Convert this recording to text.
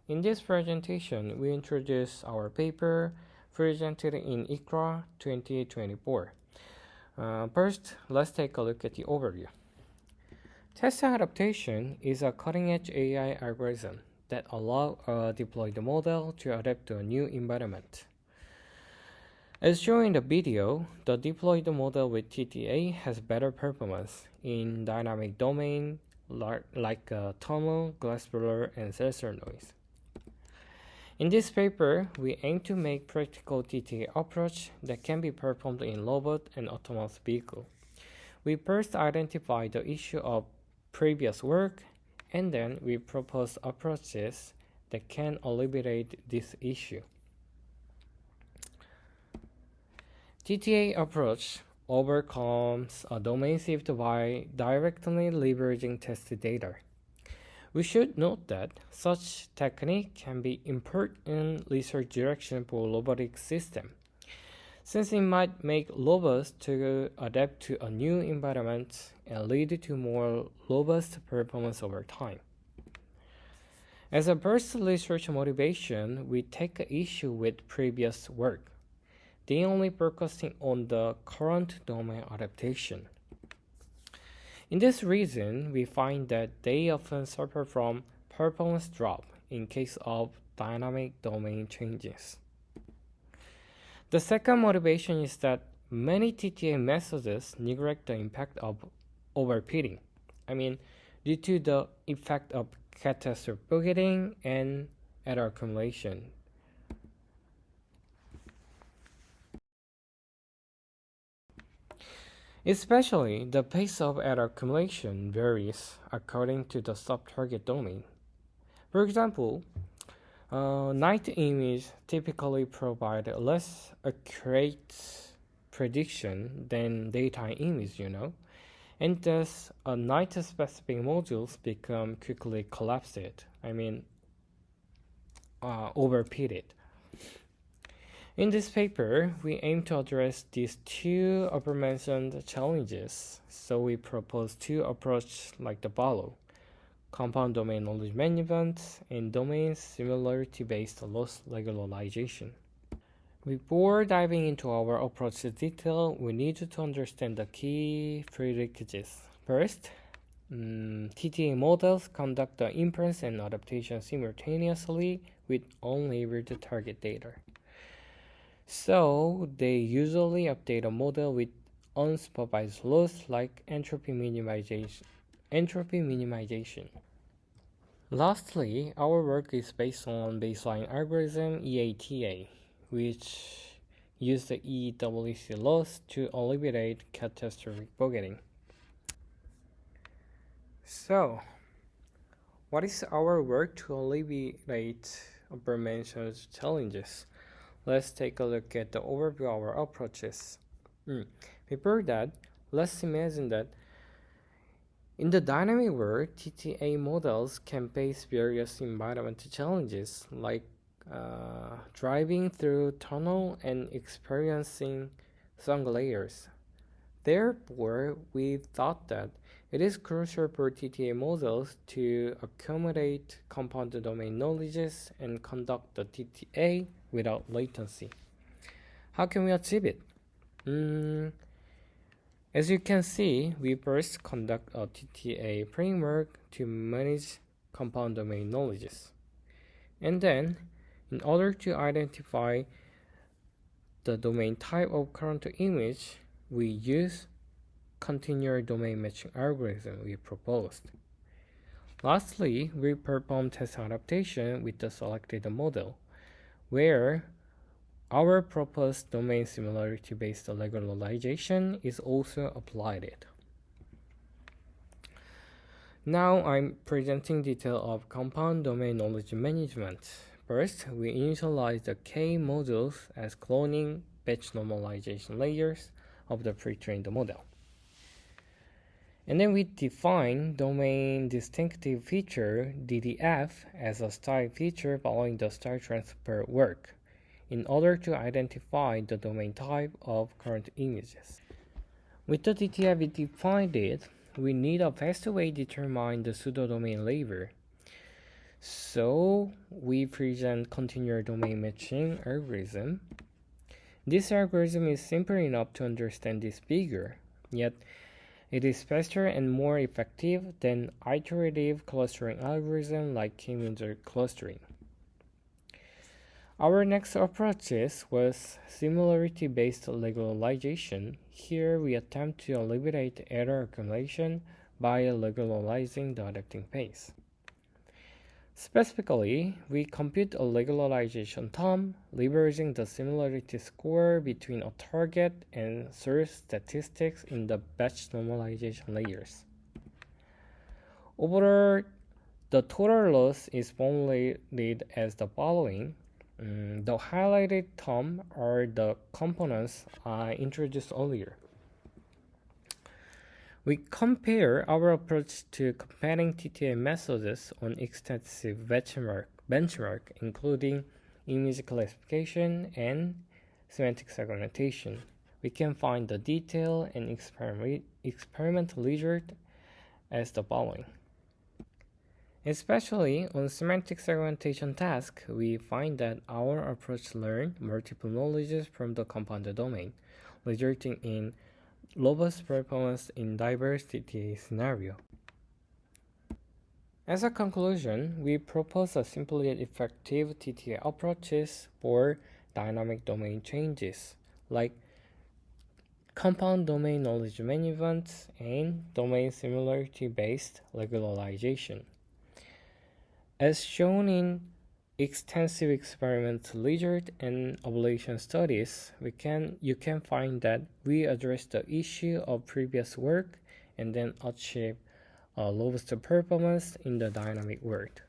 In this presentation, we introduce our paper presented in ICLA 2024. First, let's take a look at the overview. Test adaptation is a cutting-edge AI algorithm that allows a deployed model to adapt to a new environment. As shown in the video, the deployed model with TTA has better performance in dynamic domain like tunnel, glass blur, and sensor noise. In this paper, we aim to make practical TTA approach that can be performed in robot and autonomous vehicle. We first identify the issue of previous work, and then we propose approaches that can alleviate this issue. TTA approach overcomes a domain shift by directly leveraging test data. We should note that such technique can be important research direction for robotic system, since it might make robots to adapt to a new environment and lead to more robust performance over time. As a first research motivation, we take issue with previous work. They only focusing on the current domain adaptation. In this reason, we find that they often suffer from performance drop in case of dynamic domain changes. The second motivation is that many TTA methods neglect the impact of overfitting. Due to the effect of catastrophic forgetting and error accumulation. Especially, the pace of error accumulation varies according to the sub-target domain. For example, night image typically provide less accurate prediction than daytime image, and thus night-specific modules become quickly collapsed. Overfitted. In this paper, we aim to address these two aforementioned challenges, so we propose two approaches like the follow: compound domain knowledge management and domain similarity-based loss regularization. Before diving into our approach's detail, we need to understand the key prerequisites. First, TTA models conduct the inference and adaptation simultaneously with only real target data. So, they usually update a model with unsupervised loss like entropy minimization. Lastly, our work is based on baseline algorithm EATA, which use the EWC loss to alleviate catastrophic forgetting. So, what is our work to alleviate aforementioned challenges? Let's take a look at the overview of our approaches. Before that, let's imagine that in the dynamic world, TTA models can face various environmental challenges like driving through tunnel and experiencing song layers. Therefore, we thought that it is crucial for TTA models to accommodate compound domain knowledges and conduct the TTA without latency. How can we achieve it? As you can see, we first conduct a TTA framework to manage compound domain knowledges. And then, in order to identify the domain type of current image, we use continuous domain matching algorithm we proposed. Lastly, we perform test adaptation with the selected model, where our proposed domain similarity-based regularization is also applied. Now I'm presenting detail of compound domain knowledge management. First, we initialize the K modules as cloning batch normalization layers of the pre-trained model. And then we define domain distinctive feature DDF as a style feature following the style transfer work in order to identify the domain type of current images. With the DTF we defined it, we need a faster way to determine the pseudo-domain label. So we present continuous domain matching algorithm. This algorithm is simple enough to understand this figure, yet it is faster and more effective than iterative clustering algorithm like k-means clustering. Our next approach was similarity-based regularization. Here we attempt to alleviate error accumulation by regularizing the adapting phase. Specifically, we compute a regularization term, leveraging the similarity score between a target and source statistics in the batch normalization layers. Overall, the total loss is formulated as the following. The highlighted term are the components I introduced earlier. We compare our approach to comparing TTA methods on extensive benchmark, including image classification and semantic segmentation. We can find the detail and experimental result as the following. Especially on semantic segmentation task, we find that our approach learned multiple knowledges from the compounded domain, resulting in robust performance in diverse TTA scenario. As a conclusion, we propose a simple yet effective TTA approaches for dynamic domain changes, like compound domain knowledge management and domain similarity-based regularization. As shown in extensive experimental result and ablation studies, you can find that we address the issue of previous work and then achieve a robust performance in the dynamic world.